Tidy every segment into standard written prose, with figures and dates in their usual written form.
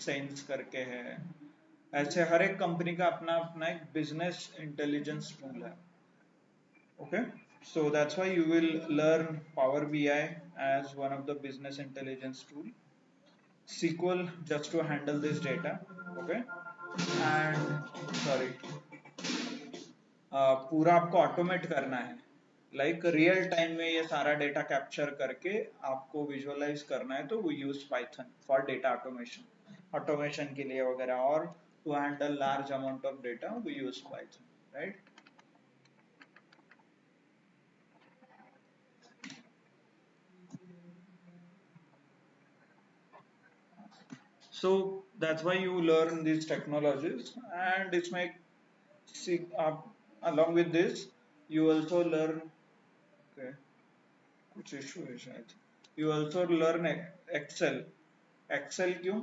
Sense करके है। ऐसे हर एक कंपनी का अपना अपना एक बिजनेस इंटेलिजेंस टूल है। Okay, so that's why you will learn Power BI as one of the business intelligence tool, SQL just to handle this data. Okay, and sorry, पूरा आपको ऑटोमेट करना है, लाइक रियल टाइम में ये सारा data capture करके आपको visualise करना है, तो वो use Python for data automation, automation के लिए वगैरह, और to handle large amount of data we use Python, right. So that's why you learn these technologies, and it's make see along with this you also learn, okay, which issue is it? You also learn Excel. Excel क्यों?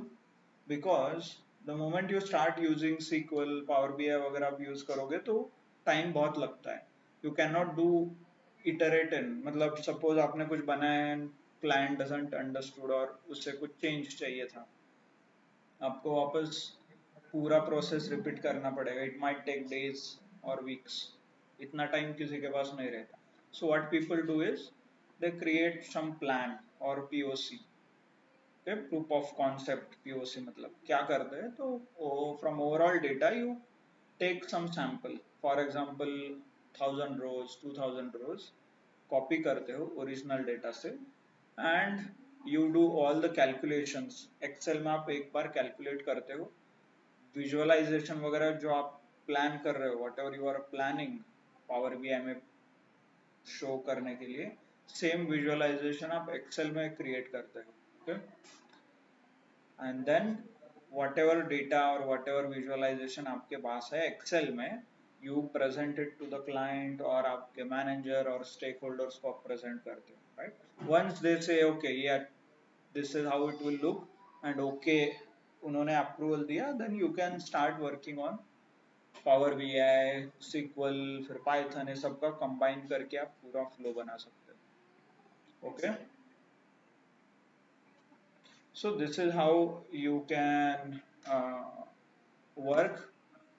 Because the moment you start using SQL, Power BI वगैरह आप use करोगे तो time बहुत लगता है। You cannot do iterate in, मतलब suppose आपने कुछ बनाया है, क्लाइंट डजंट अंडरस्टूड और उससे कुछ चेंज चाहिए था, आपको वापस पूरा प्रोसेस रिपीट करना पड़ेगा। इट माइट टेक डेज और वीक्स, इतना टाइम किसी के पास नहीं रहता। So what people do is they create some plan और POC, proof of concept. POC मतलब क्या करते हैं, तो from overall data you take some sample, for example 1000 rows 2000 rows copy करते हो ओरिजिनल डेटा से, and you do all the calculations. Excel में आप एक बार कैलकुलेट करते हो, विजुअलाइजेशन वगैरह जो आप प्लान कर रहे हो, whatever you are planning power BI में शो करने के लिए, सेम विजुअलाइजेशन आप एक्सेल में क्रिएट करते हो। Okay, and then whatever data और वट एवर विजुअलाइजेशन आपके पास है एक्सेल में, you present it to the client और आपके मैनेजर और स्टेक होल्डर्स को आप प्रेजेंट करते हो, right. Once they say okay या this is how it will look, and okay उन्होंने अप्रूवल दिया, then you can start working on power BI, SQL, फिर पाइथन, ये सबका कंबाइन करके आप पूरा फ्लो बना सकते हो। Okay, so this is how you can work,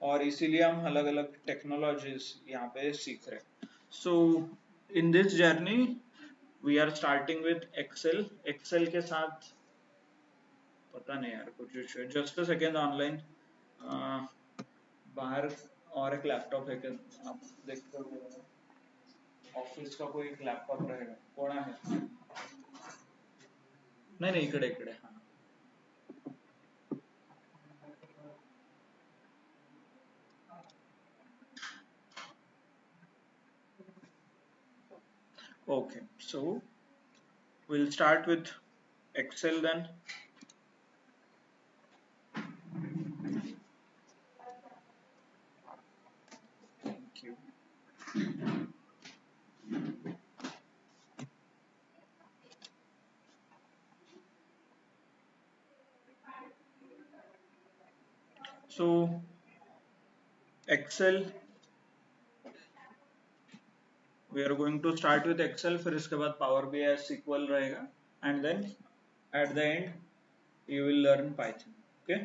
और इसीलिए हम अलग अलग टेक्नोलॉजीज यहाँ पे सीख रहे हैं। So in this journey we are starting with Excel. Excel के साथ पता नहीं यार कुछ इशू है, जस्ट अ सेकेंड ऑनलाइन, बाहर और एक लैपटॉप है क्या, आप देख कर, ऑफिस का कोई एक लॅपटॉप रहेगा, कोण आहे? नाही नाही, इकडे इकडे, हा। Okay, so we'll start with Excel then. Thank you. So Excel, we are going to start with Excel, फिर इसके बाद Power BI SQL रहेगा, and then at the end you will learn Python. Okay.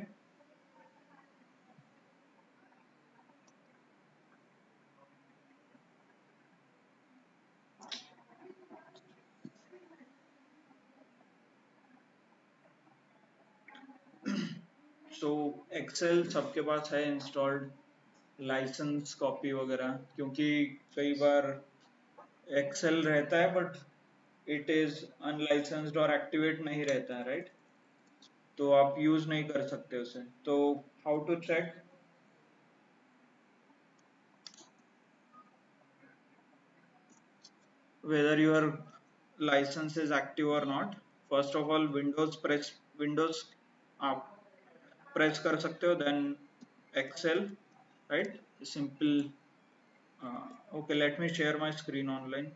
So Excel सबके पास है installed, licence copy वगैरह, क्योंकि कई बार Excel रहता है बट इट इज अनलाइसेंस्ड और एक्टिवेट नहीं रहता है, राइट, तो आप यूज नहीं कर सकते उसे। तो how to check whether your license is active or not? First of all, Windows आप press कर सकते हो, then Excel, right? Simple. Okay, let me share my screen online.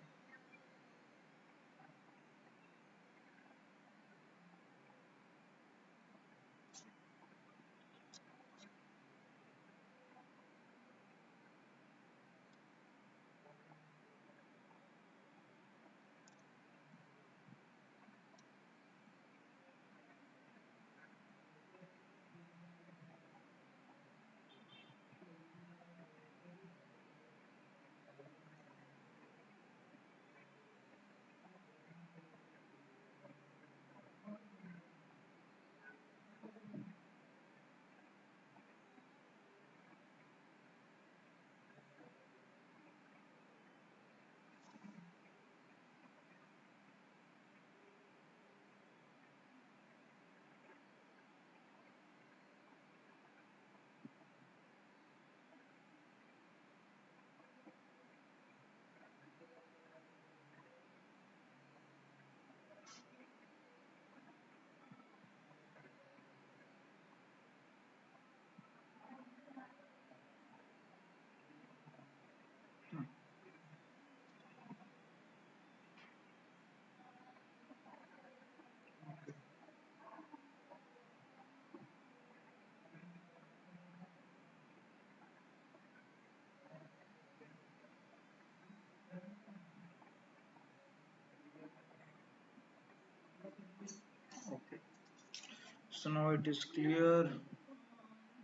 So now it is clear.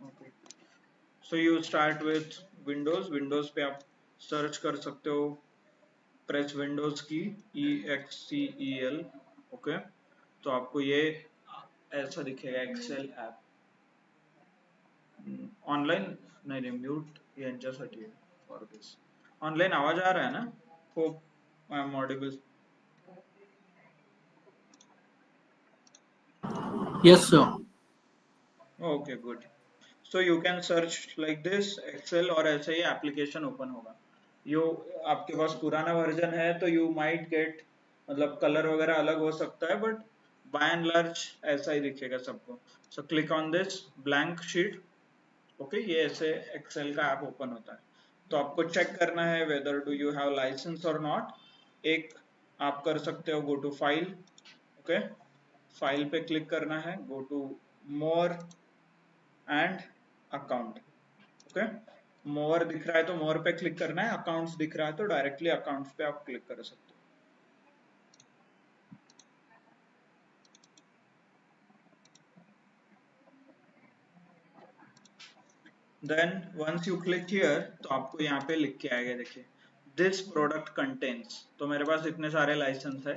Okay. So you start with Windows पे आप search कर सकते हो, press Windows की EXCEL। ओके, तो आपको ये ऐसा दिखेगा एक्सेल ऐप ऑनलाइन। नहीं नहीं, म्यूट यांच्यासाठी आहे फॉर दिस। ऑनलाइन आवाज आ रहा है ना? Hope I am audible. Yes, sir. Okay good. So you can search like this Excel, और ऐसे ही एप्लीकेशन ओपन होगा। यो आपके पास पुराना वर्जन है तो यू माइट गेट, मतलब कलर वगैरह अलग हो सकता है, बट बाय एंड लार्ज ऐसा ही दिखेगा सबको। So click on this blank sheet. Okay, ये ऐसे एक्सेल का ऐप ओपन होता है। तो आपको चेक करना है whether do you have licence और नॉट। एक आप कर सकते हो, go to file. Okay, file पे क्लिक करना है, go to more and account. Okay, more दिख रहा है तो मोर पे क्लिक करना है, अकाउंट्स दिख रहा है तो डायरेक्टली अकाउंट्स पे आप क्लिक कर सकते हो। Then once you click here तो आपको यहाँ पे लिख के आएगा, देखिए दिस प्रोडक्ट कंटेन्स। तो मेरे पास इतने सारे लाइसेंस है,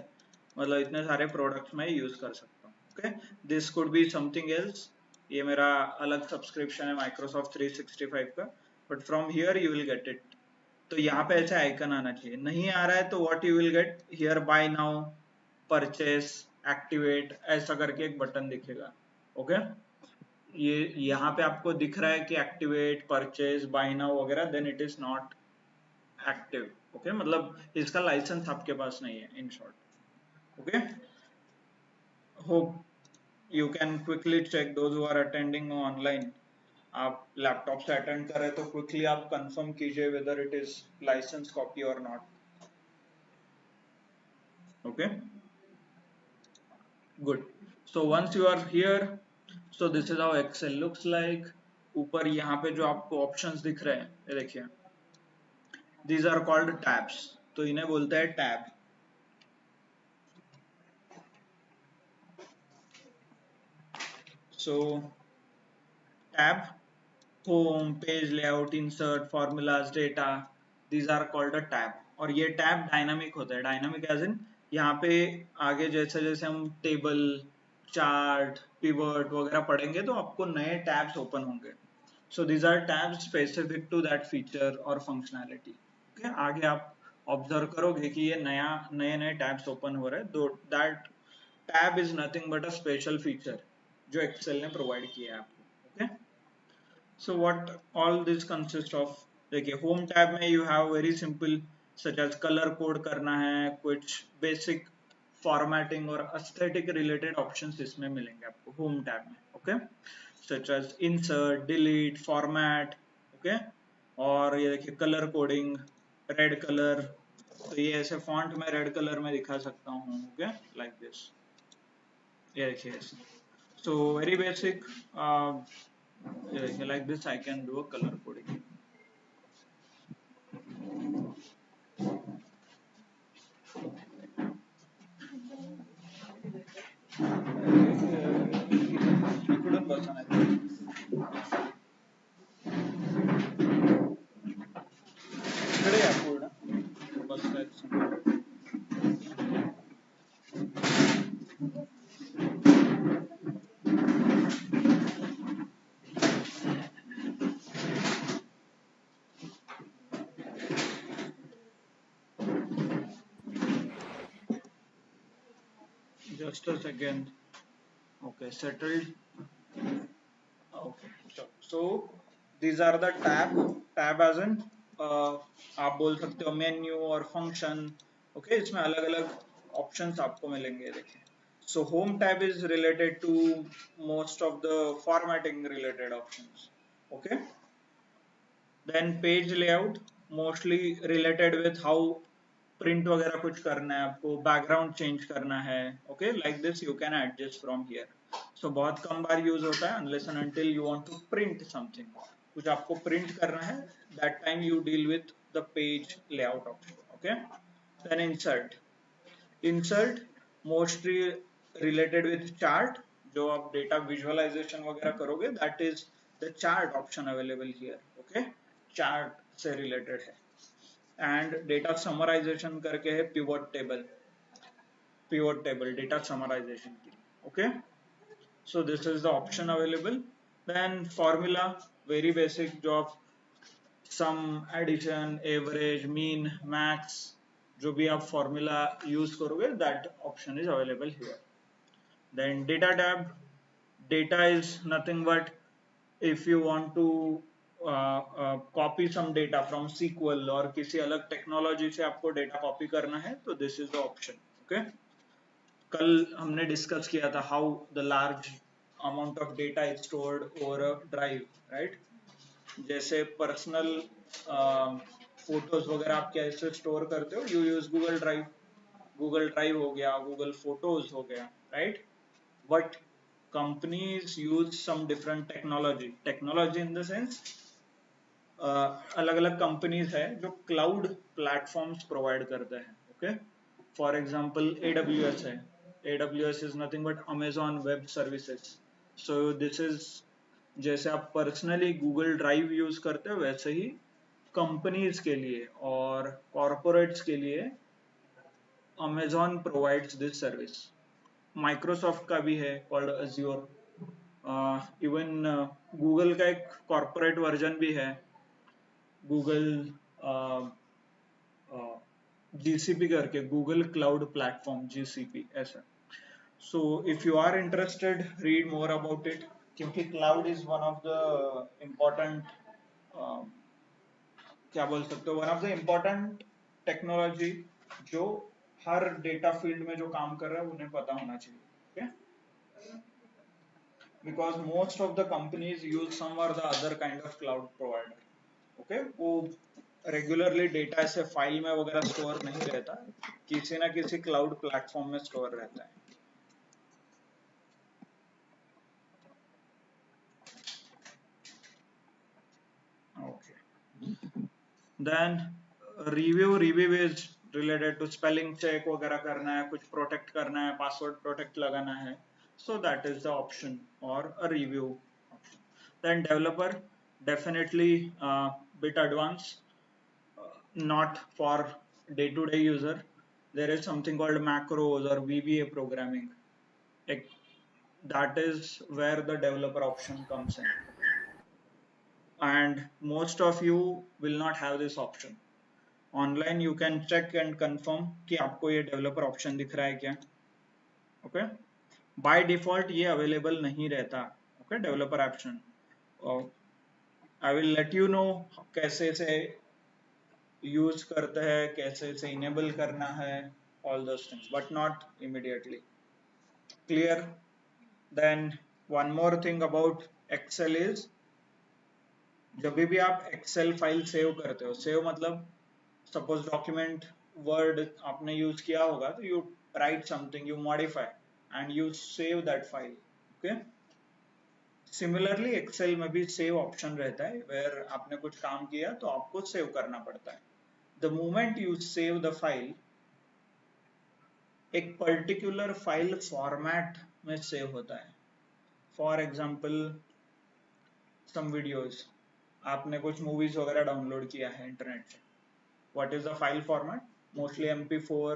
मतलब इतने सारे प्रोडक्ट्स मैं यूज कर सकता हूँ। Okay, this could be something else. ये मेरा अलग सब्सक्रिप्शन है माइक्रोसॉफ्ट 365 का, but from here you will get it. तो यहाँ पे ऐसे आइकन आना चाहिए, नहीं आ रहा है तो what you will get here, buy now, purchase, activate, ऐसा करके एक बटन दिखेगा। ओके, ये यहाँ पे आपको दिख रहा है कि एक्टिवेट, परचेज, बाय नाउ वगैरह, then it is not active. Okay, मतलब इसका लाइसेंस आपके पास नहीं है, in short. Okay, hope you can quickly check those who are attending online. आप लैपटॉप से अटेंड कर रहे तो क्विकली आप कंफर्म कीजिए whether it is licence copy और not. Okay, good. So once you are here, so this is how Excel looks like. ऊपर यहाँ पे जो आपको ऑप्शंस दिख रहे हैं, ये देखिए, दीज आर कॉल्ड टैब्स। तो इन्हें बोलते हैं tab. So tab, home, page layout, insert, formulas, data, these are called a tab. और ये टैब डायनामिक होता है। डायनामिक एज इन, यहाँ पे आगे जैसे जैसे हम टेबल, चार्ट, पिवट वगैरह पढ़ेंगे तो आपको नए टैब्स ओपन होंगे। So these are tabs specific to that feature और functionality. Okay, आगे आप ऑब्जर्व करोगे कि ये नए नए टैब्स ओपन हो रहे हैं। दो that tab is nothing but a special feature जो एक्सेल ने प्रोवाइड किया है आपको। Okay, so what all this consist of, देखिए होम टैब में you have very simple such as colour code करना है, कुछ बेसिक फॉर्मेटिंग और एस्थेटिक रिलेटेड ऑप्शंस इसमें मिलेंगे आपको होम टैब में। Okay, such as insert, delete, format. Okay, और ये देखिए कलर कोडिंग, रेड कलर, तो ये ऐसे फॉन्ट में रेड कलर में दिखा सकता हूँ। ओके, लाइक दिस, ये देखिए ऐसे। सो वेरी बेसिक, ये देखिए like this I can do a colour coding. इकडून बसा नाही, इकडे या पूर्ण बसतायत। Just a second. Okay, settled. Okay, sure. So these are the tab as in, आप बोल सकते हो मेन्यू और फंक्शन। ओके, इसमें अलग अलग ऑप्शंस आपको मिलेंगे, देखिए। So home tab is related to most of the formatting related options. Okay, then page layout, mostly related with how print वगैरह कुछ करना है आपको, बैकग्राउंड चेंज करना है। Okay, like this you can adjust from here. So बहुत कम बार यूज होता है unless and until you want to print something, कुछ आपको प्रिंट करना है, that time you deal with the page layout option. Okay, then insert, insert mostly related with chart, जो आप डेटा विजुअलाइजेशन वगैरह करोगे, that is the chart option available here. Okay, chart से related है. एंड डेटा समराइजेशन करके है pivot table data summarization के लिए. Okay, so this is the option available. Then formula, very basic, जो आप sum, addition, average, mean, max, जो भी आप formula use करोगे, that option is available here. Then data tab, data is nothing but if you want to copy some data from SQL और किसी अलग technology से आपको डेटा कॉपी करना है, तो this is the option. Okay, कल हमने डिस्कस किया था how the large amount of data is stored over a drive, right. जैसे पर्सनल फोटोज वगैरह आप कैसे स्टोर करते हो, यू यूज गूगल ड्राइव हो गया, गूगल फोटोज हो गया, right. But companies use some different technology in the sense अलग अलग कंपनीज है जो क्लाउड प्लेटफॉर्म्स प्रोवाइड करते हैं. ओके, फॉर एग्जांपल AWS है. AWS is nothing but Amazon web services. So this is, जैसे आप पर्सनली गूगल ड्राइव यूज करते हो, वैसे ही कंपनीज के लिए और कॉर्पोरेट्स के लिए Amazon provides this service. Microsoft का भी है कॉल्ड अज्योर. इवन गूगल का एक कॉर्पोरेट वर्जन भी है, गूगल GCP करके, गूगल क्लाउड प्लेटफॉर्म GCP ऐसा. So if you are interested, read more about it, क्योंकि cloud is one of the important, क्या बोल सकते हो, one of the important technology जो हर डेटा फील्ड में जो काम कर रहा है उन्हें पता होना चाहिए. okay? Because most of the companies use some or the other kind of cloud provider. Okay, वो रेगुलरली डेटा ऐसे फाइल में वगैरह स्टोर नहीं रहता, किसी ना किसी क्लाउड प्लेटफॉर्म में स्टोर रहता है. Okay, then review is related to spelling check वगैरह करना है, कुछ प्रोटेक्ट करना है, पासवर्ड प्रोटेक्ट लगाना है, so that is the option or a review option. Then developer, definitely bit advanced, not for day-to-day user. There is something called macros or VBA programming. That is where the developer option comes in, and most of you will not have this option. Online you can check and confirm कि आपको ये developer option दिख रहा है क्या. Okay, by default ये available नहीं रहता. Okay, developer option. I will let you know कैसे से यूज करते हैं, कैसे से इनेबल करना है, all those things, but not immediately. Clear. Then one more thing about Excel is, जब भी आप एक्सेल फाइल सेव करते हो, सेव मतलब सपोज डॉक्यूमेंट वर्ड आपने यूज किया होगा, तो you right something, you modify and you save that file. Okay, similarly excel में भी save option रहता है, where आपने कुछ काम किया तो आपको save करना पड़ता है. The moment you save the file, एक particular file format में save होता है. For example, some videos, आपने कुछ movies वगैरह डाउनलोड किया है इंटरनेट से. What is the file format? Mostly MP4,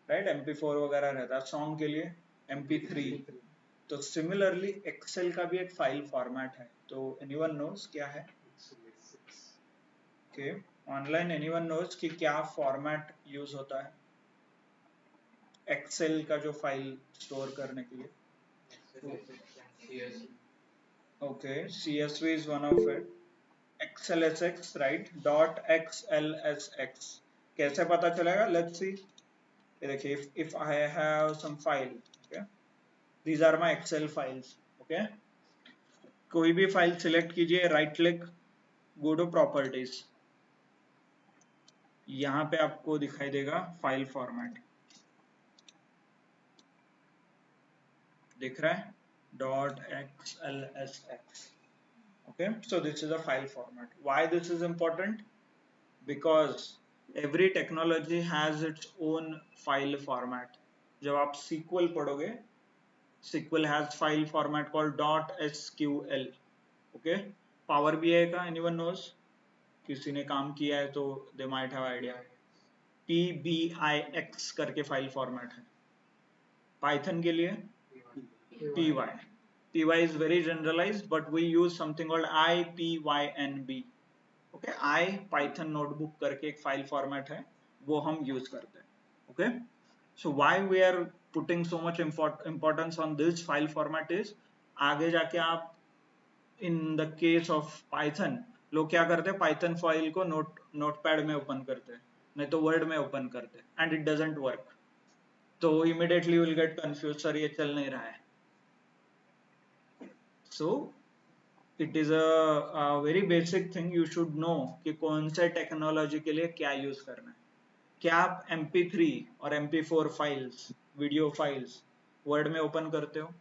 right? MP4 वगैरह रहता है. सॉन्ग के लिए MP3. तो सिमिलरली एक्सेल का भी एक फाइल फॉर्मेट है. तो एनीवन नोज क्या है? ओके, ऑनलाइन एनीवन नोज कि क्या फॉर्मेट यूज होता है एक्सेल का जो फाइल स्टोर करने के लिए? Okay, CSV is one of it. XLSX, right, .XLSX. कैसे पता चलेगा? Let's see. देखिए, if I have some file, okay, these are my Excel files. okay, कोई भी फाइल सिलेक्ट कीजिए, right click, go to properties. यहाँ पे आपको दिखाई देगा फाइल फॉर्मेट, दिख रहा है .XLSX. okay, so this is a file format. Why this is important? Because every technology has its own file format. जब आप SQL पढ़ोगे, SQL has file format called .sql. Okay, Power BI का anyone knows? किसी ने काम किया है तो they might have idea. PBIX करके फाइल फॉर्मेट है. Python के लिए py. Py is very generalized, but we use something called IPYNB. Okay, I Python notebook करके एक फाइल फॉर्मेट है, वो हम यूज करते हैं. Okay, so why we are putting so much importance on this file format is आगे जाके आप in the case of Python लोग क्या करते हैं, Python फाइल को नोटपैड में ओपन करते हैं, नहीं तो वर्ड में ओपन करते हैं, and it doesn't work. तो immediately you will get confused, sir ये चल नहीं रहा है. So it is a very basic thing you should know कि कौन से टेक्नोलॉजी के लिए क्या यूज करना है. क्या आप MP3 और MP4 files, video files Word में ओपन करते हो?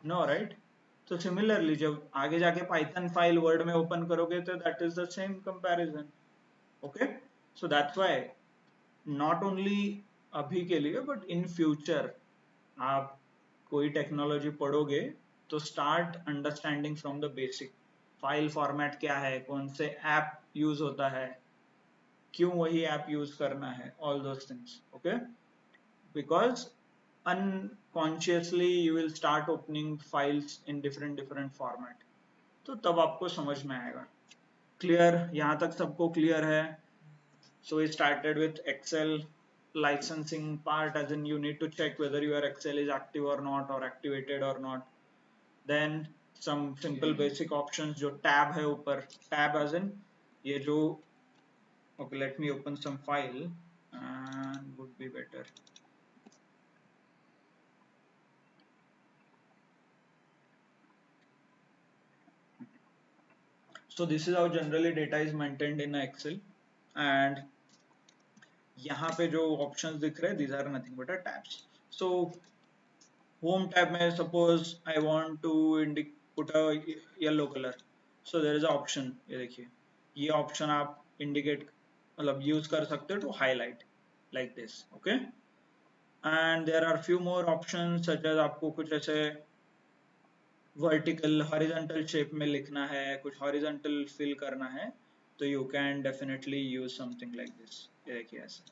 No, right? तो सिमिलरली जब आगे जाके पाइथन फाइल वर्ड में ओपन करोगे तो that is the same comparison. Okay, so that's why not only अभी के लिए बट इन फ्यूचर आप कोई टेक्नोलॉजी पढ़ोगे तो start understanding from the basic. File format क्या है, कौन से ऐप यूज होता है, क्यों वही ऐप यूज करना है, all those things. Okay, because unconsciously you will start opening files in different format. तो तब आपको समझ में आएगा. क्लियर? यहाँ तक सबको क्लियर है? So we started with Excel licensing part, as in you need to check whether your Excel is active or not, or activated or not. Then some simple basic options, जो tab है ऊपर, tab as in ये जो, okay, let me open some file and would be better. So this is how generally data is maintained in Excel, and यहाँ पे जो options दिख रहे हैं, these are nothing but a tabs. So home tab में suppose I want to put a yellow color, so there is an option. ये देखिए, ये option आप indicate मतलब use कर सकते हो to highlight like this. Okay, and there are few more options such as आपको कुछ ऐसे वर्टिकल हॉरिजॉन्टल शेप में लिखना है, कुछ हॉरिजॉन्टल फिल करना है, तो you can definitely use something like this. ये देखिए ऐसे,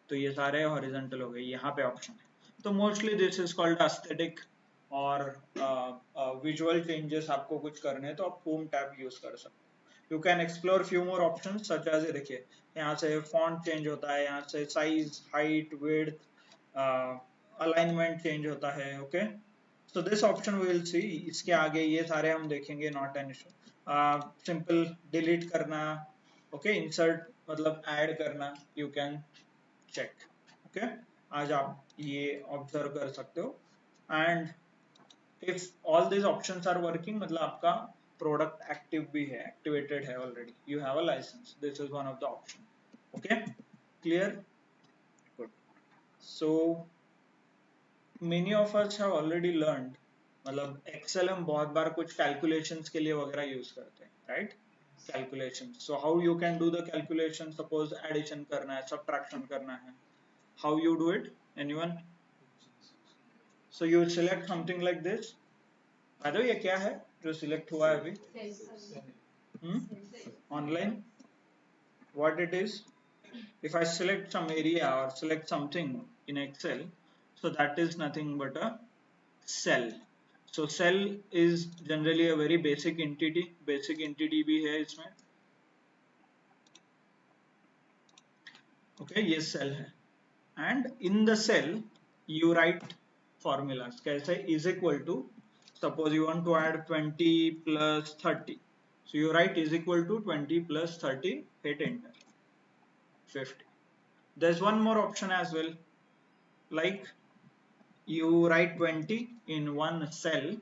तो ये सारे हॉरिजॉन्टल हो गए. यहाँ पे ऑप्शन है, तो mostly this is called aesthetic और विजुअल चेंजेस आपको कुछ करने हैं तो आप होम टैब यूज कर सकते हो. You can explore few more option such as, देखिए यहाँ से फॉन्ट चेंज होता है, यहाँ से size, height, width, alignment change होता है. Okay, so this option we will see. इसके आगे ये सारे हम देखेंगे, not an issue. Simple delete करना, okay, insert मतलब add करना, you can check. Okay, आज आप ये observe कर सकते हो. And if all these options are working, मतलब आपका product active भी है, activated है already, you have a license. This is one of the option. Okay, clear? Good. So many of us have already learned, मतलब Excel हम बहुत बार कुछ calculations के लिए वगैरह यूज करते हैं, right? Calculation, so how you can do the calculation, suppose addition करना है, सब्ट्रैक्शन करना है, how you do it, anyone? So you select something like this. बताओ ये क्या है जो सिलेक्ट हुआ है अभी online? What it is? if I select some area or select something in Excel, so that is nothing but a cell. So cell is generally a very basic entity. Basic entity भी है इसमें. Okay, ये cell है, and in the cell you write formulas. कैसे? is equal to, suppose you want to add 20 plus 30, so you write is equal to 20 plus 30, hit enter, 50. There's one more option as well, like you write 20 in one cell,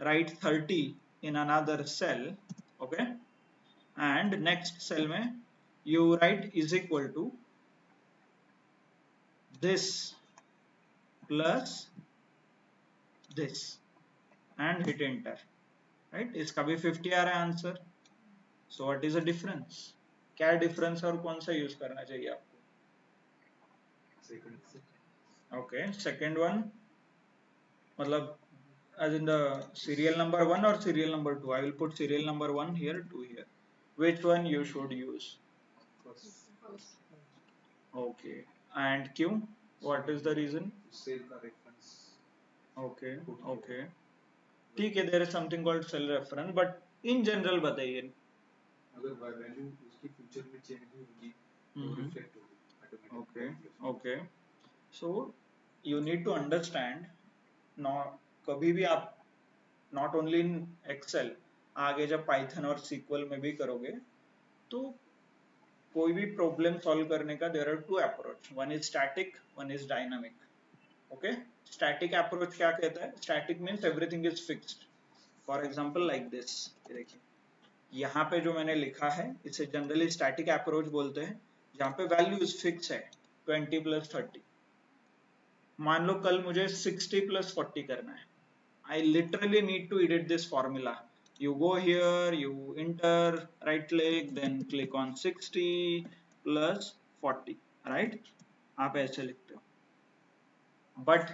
write 30 in another cell, okay, and next cell में you write is equal to this plus this and hit enter, right? इसका भी 50 आ रहा है answer. So what is the difference? क्या difference और कौन सा use करना चाहिए आपको? ओके, सेकेंड वन, मतलब as in the serial number 1 or serial number 2? I will put serial number 1 here, 2 here. Which one you should use? Okay. And Q? What is the reason? Okay. Okay. ठीक है, there is something called cell reference, but in general बताइए. अगर value उसकी future में change नहीं होगी तो reflect होगी. Okay. Okay. So you need to understand. Not कभी भी आप नॉट ओनली इन एक्सेल, आगे जब पाइथन और सीक्वल में भी करोगे तो कोई भी प्रॉब्लम सॉल्व करने का there are two approach. One is static, one is dynamic. Okay, static approach क्या कहता है? Static means everything is fixed. For example like this, देखिए यहाँ पे जो मैंने लिखा है इसे जनरली स्टैटिक अप्रोच बोलते हैं, जहाँ पे वैल्यू इज फिक्स है 20 + 30. मान लो कल मुझे 60 + 40 करना है. I literally need to edit this formula. You go here, you enter, right click, then click on 60 + 40, right? आप ऐसे लिखते हो. But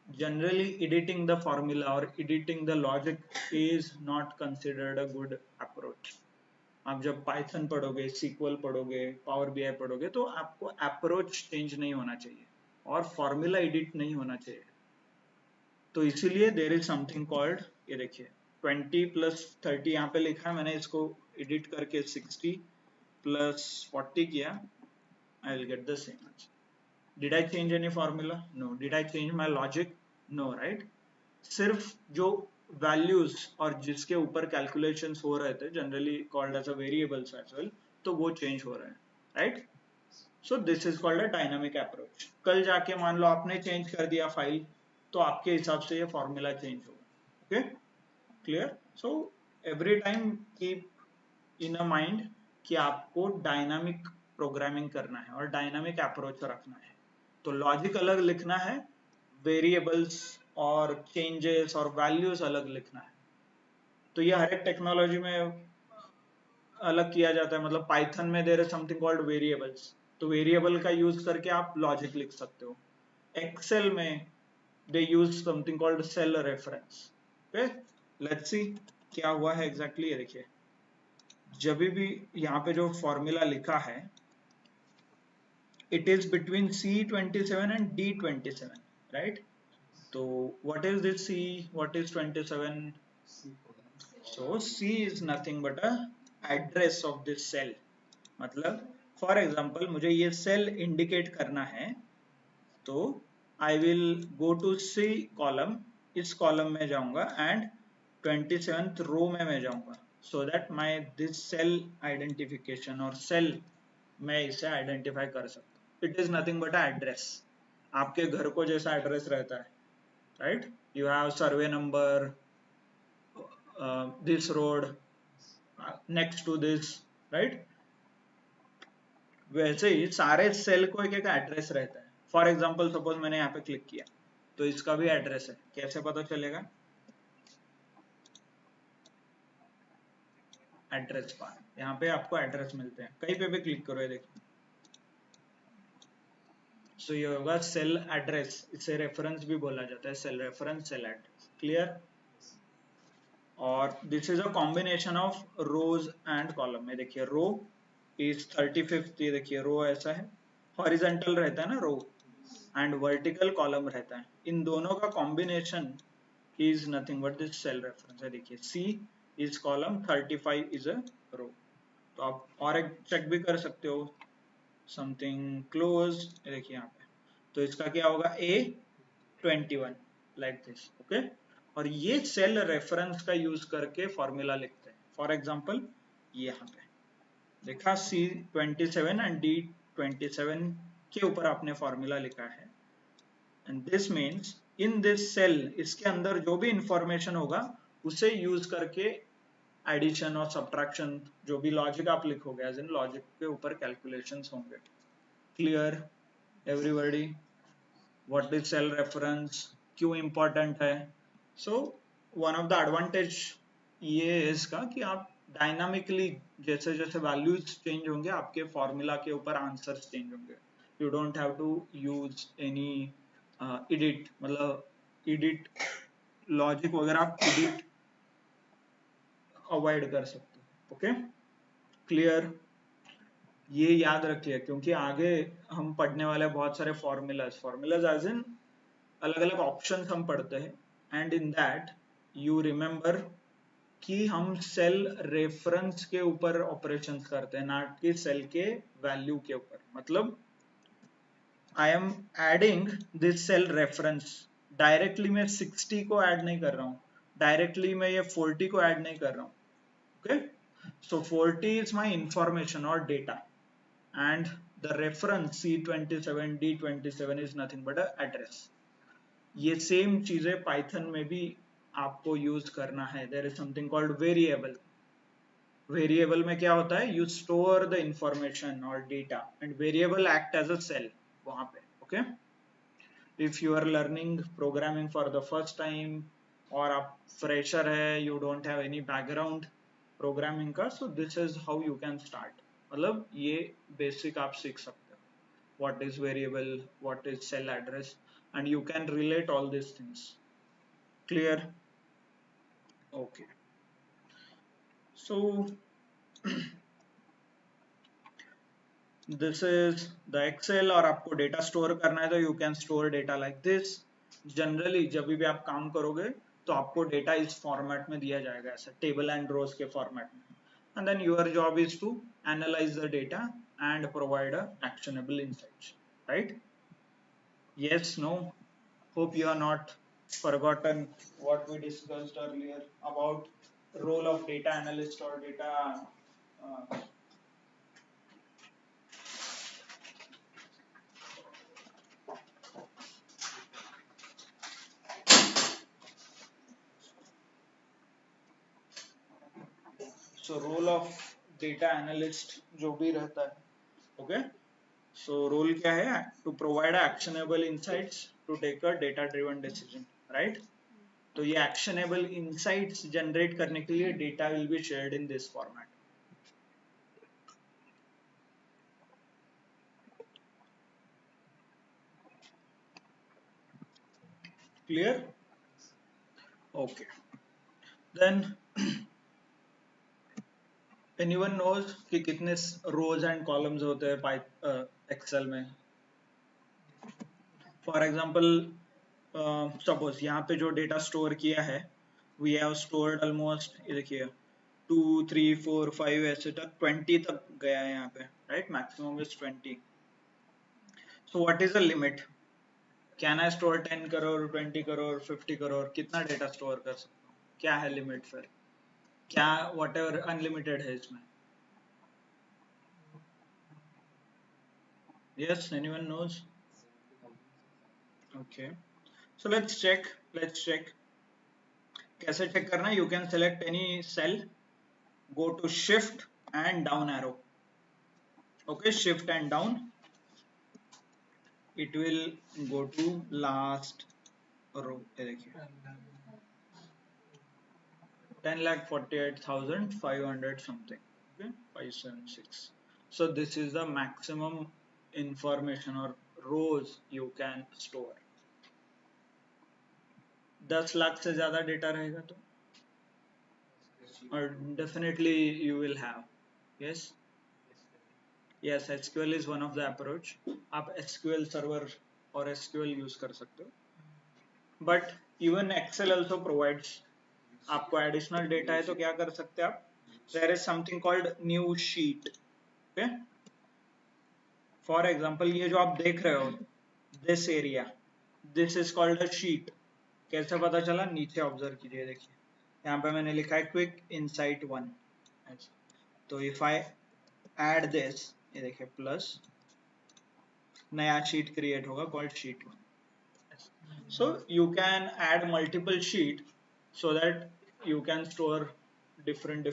generally editing the formula or editing the logic is not considered a good approach. आप जब Python पढ़ोगे, SQL पढ़ोगे, Power BI पढ़ोगे तो आपको approach change नहीं होना चाहिए और formula edit नहीं होना चाहिए. तो इसीलिए देर इज समथिंग कॉल्ड, ये देखिए 20 + 30 यहाँ पे लिखा है, मैंने इसको एडिट करके 60 + 40 किया. I will get the same answer. Did I change any formula? No. Did I change my logic? No, right. सिर्फ जो वैल्यूज और जिसके ऊपर कैलकुलेशंस हो रहे थे, generally called as a variables as well, तो वो चेंज हो रहे हैं, right. So this is called a dynamic approach. कल जाके मान लो आपने चेंज कर दिया फाइल, तो आपके हिसाब से ये फॉर्मूला चेंज होगा. Okay, clear. So every time keep in a mind कि आपको डायनामिक प्रोग्रामिंग करना है और डायनामिक अप्रोच रखना है. तो लॉजिक अलग लिखना है, वेरिएबल्स और चेंजेस और वैल्यूज अलग लिखना है. तो ये हर एक टेक्नोलॉजी में अलग किया जाता है. मतलब पाइथन में there is something called variables, तो वेरिएबल का यूज करके आप लॉजिक लिख सकते हो. एक्सेल में they use something called cell reference. Okay, let's see क्या हुआ है exactly. ये देखिए, जब भी यहाँ पे जो फॉर्मूला लिखा है, it is between C27 and D27, right? तो what is this C, what is 27? So C is nothing but a address of this cell. मतलब फॉर एग्जाम्पल मुझे ये सेल इंडिकेट करना है, तो I will go to C column, इस column में जाऊंगा एंड 27th रो में मैं जाऊंगा, so that my this cell identification और सेल मैं इसे आइडेंटिफाई कर सकता हूँ. It is nothing but address. आपके घर को जैसा एड्रेस रहता है, right? You have survey number, this road, next to this, right? वैसे ही सारे सेल को एक एक एड्रेस रहता है. फॉर एग्जाम्पल सपोज मैंने यहाँ पे क्लिक किया, तो इसका भी एड्रेस है. कैसे पता चलेगा? एड्रेस बार, यहाँ पे आपको एड्रेस मिलते हैं. कहीं पे भी क्लिक करो, ये देखिए. सो ये होगा सेल एड्रेस. इसे रेफरेंस भी बोला जाता है, cell reference, cell address. Clear? और this is a combination of rows and column. में देखिए रो इज 35th, ये देखिए रो ऐसा है, हॉरिजेंटल रहता है ना रो, एंड वर्टिकल कॉलम रहता है. इन दोनों का combination is nothing but this cell reference है. देखिए C is column, 35 is a row. तो आप और एक चेक भी कर सकते हो, something close. देखिए यहाँ पे, तो इसका क्या होगा? A21 like this. ओके, और ये सेल रेफरेंस का यूज करके फॉर्मूला लिखते हैं. फॉर एग्जांपल यहाँ पे देखा C27 एंड D27 के ऊपर आपने फॉर्मूला लिखा है, and this means in this cell, इसके अंदर जो भी इंफॉर्मेशन होगा उसे यूज करके एडिशन और सब्ट्रैक्शन, जो भी लॉजिक आप लिखोगे, एज इन लॉजिक के ऊपर कैलकुलेशंस होंगे. Clear everybody? What is cell reference, क्यों इंपॉर्टेंट है? So one of the advantage ये है इसका कि आप डायनामिकली जैसे जैसे वैल्यूज चेंज होंगे, आपके फॉर्मूला के ऊपर आंसर्स चेंज होंगे. You don't have to use any edit, मतलब एडिट लॉजिक वगैरह आप एडिट अवॉइड कर सकते हो। Okay, clear? ये याद रखिए क्योंकि आगे हम पढ़ने वाले हैं बहुत सारे फॉर्मूलाज एज इन अलग अलग ऑप्शन हम पढ़ते हैं, and in that you remember कि हम सेल रेफरेंस के ऊपर ऑपरेशंस करते हैं, ना कि सेल के वैल्यू के ऊपर। मतलब I am adding this cell reference, directly मैं 60 को ऐड नहीं कर रहा हूँ, डायरेक्टली मैं ये 40 को ऐड नहीं कर रहा हूँ। Okay, so 40 is my information और data, and the reference C27 D27 is nothing but a address। ये सेम चीजें पाइथन में भी आपको यूज करना है। There is something called variable. Variable में क्या होता है, यू स्टोर द इंफॉर्मेशन और data, and variable act as a cell वहां पे। Okay, if you are learning programming for the first time और आप फ्रेशर है, you don't have any background programming का, so this is how you can start. मतलब ये basic आप सीख सकते हो, what is variable, what is cell address, and you can relate all these things। Clear? Okay, so this is the excel। और आपको data store करना है तो you can store data like this। Generally जब भी आप काम करोगे तो आपको डेटा इस फॉर्मेट में दिया जाएगा, ऐसा टेबल एंड रोज के फॉर्मेट में, and then your job is to analyze the data and provide a actionable insights, right? Yes, no? Hope you are not forgotten what we discussed earlier about role of data analyst or data uh, so role of data analyst जो भी रहता है, okay? So role क्या है, to provide actionable insights to take a data driven decision, right? तो ये actionable insights generate करने के लिए data will be shared in this format। Clear? Okay, then anyone knows कि कितने rows and columns होते हैं एक्सेल में? फॉर एग्जाम्पल सपोज यहाँ पे जो डेटा स्टोर किया है, वी हैव स्टोर्ड ऑलमोस्ट, ये देखिए 2 3 4 5 ऐसे तक 20 तक गया है यहाँ पे, right? Maximum is 20। So what is the limit? Can I store 10 crore, 20 crore, 50 crore? कितना डेटा स्टोर कर सकता हूँ? क्या है लिमिट फिर? क्या वॉट एवर अनलिमिटेड है इसमें? Yes, anyone knows? Okay, so let's check कैसे चेक करना है। You can select any cell, go to shift and down arrow। Okay, shift and down, it will go to last row। ये देखिए 10,48,500 something। Okay, 576। so this is the maximum information or rows you can store। 10 lakh से ज्यादा data रहेगा तो और definitely you will have। yes, yes, SQL is one of the approach। आप SQL server और SQL use कर सकते हो, but even Excel also provides. आपको एडिशनल डेटा है तो क्या कर सकते हैं आप, there is something called new sheet. Okay, for example ये जो आप देख रहे हो, this area, this is called a sheet. कैसे पता चला? नीचे ऑब्जर्व कीजिए, देखिए यहाँ पे मैंने लिखा है क्विक इनसाइट 1। तो इफ आई ऐड दिस, ये देखिए प्लस, नया शीट क्रिएट होगा called sheet 1। So you can add multiple sheet so that you can store different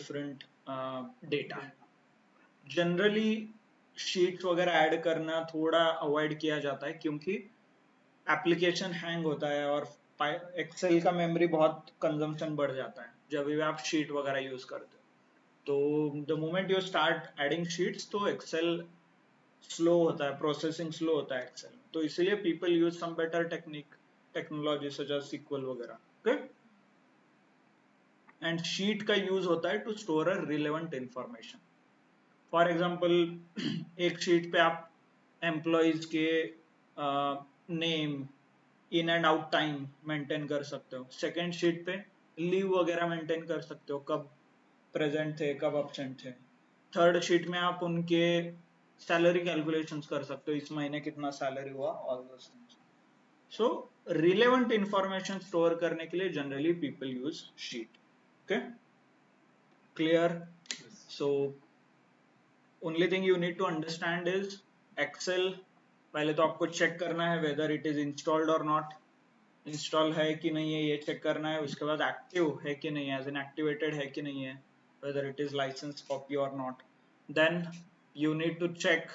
data। Generally sheets वगैरह ऐड करना थोड़ा अवॉइड किया जाता है क्योंकि एप्लीकेशन हैंग होता है और एक्सेल का मेमोरी बहुत कंजम्पशन बढ़ जाता है जब भी आप शीट वगैरह यूज करते हो। तो the moment you start adding sheets तो एक्सेल स्लो होता है, प्रोसेसिंग स्लो होता है एक्सेल, तो इसीलिए people use some better technique technology such as SQL वगैरह। ओके, एंड शीट का यूज होता है to store a relevant information. For example एक शीट पे आप एम्प्लॉयज के name, in and out time maintain कर सकते हो. सेकेंड शीट पे लीव वगैरह मेंटेन कर सकते हो, कब प्रेजेंट थे कब absent थे. थर्ड शीट में आप उनके सैलरी कैलकुलेशंस कर सकते हो, इस महीने कितना सैलरी हुआ, all those things. So relevant information store करने के लिए generally people use sheet. Okay, clear? Yes. So only thing you need to understand is Excel. पहले तो आपको चेक करना है वेदर इट इज इंस्टॉल्ड और नॉट. इंस्टॉल है कि नहीं है ये चेक करना है. उसके बाद एक्टिव है कि नहीं है, एज एन एक्टिवेटेड है कि नहीं है, whether it is license copy or not. Then you need to check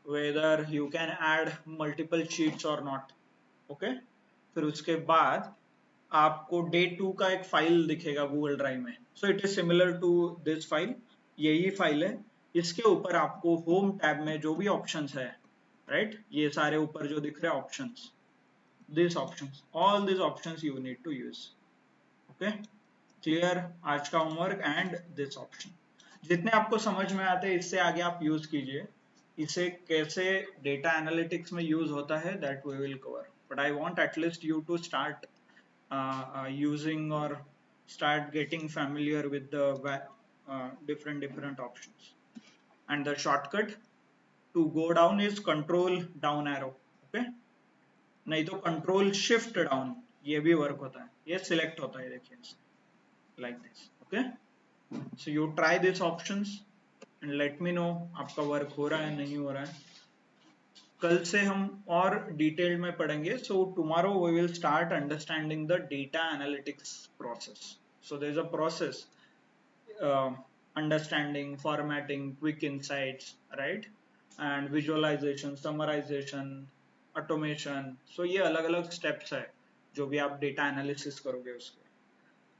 whether you can add multiple sheets or not. Okay, फिर उसके बाद आपको डे 2 का एक फाइल दिखेगा गूगल ड्राइव में. So it is similar to this file, यही file है. इसके ऊपर आपको होम टैब में जो भी ऑप्शंस है, राइट, ये सारे ऊपर जो दिख रहे हैं options, these options, all these options you need to use. Okay, clear? आज का होमवर्क एंड दिस ऑप्शन जितने आपको समझ में आते हैं इससे आगे आप यूज कीजिए. इसे कैसे डेटा एनालिटिक्स में यूज होता है that we will cover, but I want at least you to start using or start getting familiar with the different options. And the shortcut to go down is control down arrow. Okay, नहीं तो control shift down, ये भी work होता है, ये select होता है, देखिए like this. Okay, so you try this options and let me know आपका वर्क हो रहा है नहीं हो रहा है. कल से हम और डिटेल में पढ़ेंगे. So tomorrow we will start understanding the data analytics process. So there is a process, understanding, formatting, quick insights, right, and visualisation, summarisation, automation. So ये अलग अलग स्टेप्स है जो भी आप डेटा एनालिसिस करोगे उसके.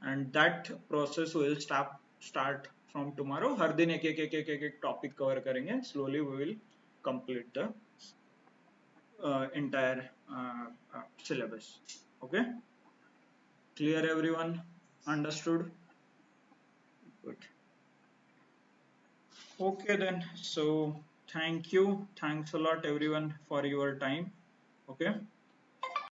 And that process will start from tomorrow. हर दिन एक एक एक एक एक एक टॉपिक कवर करेंगे. Slowly we will complete the entire syllabus. Okay, clear everyone? Understood? Good. Okay then, so thank you, thanks a lot everyone for your time. Okay.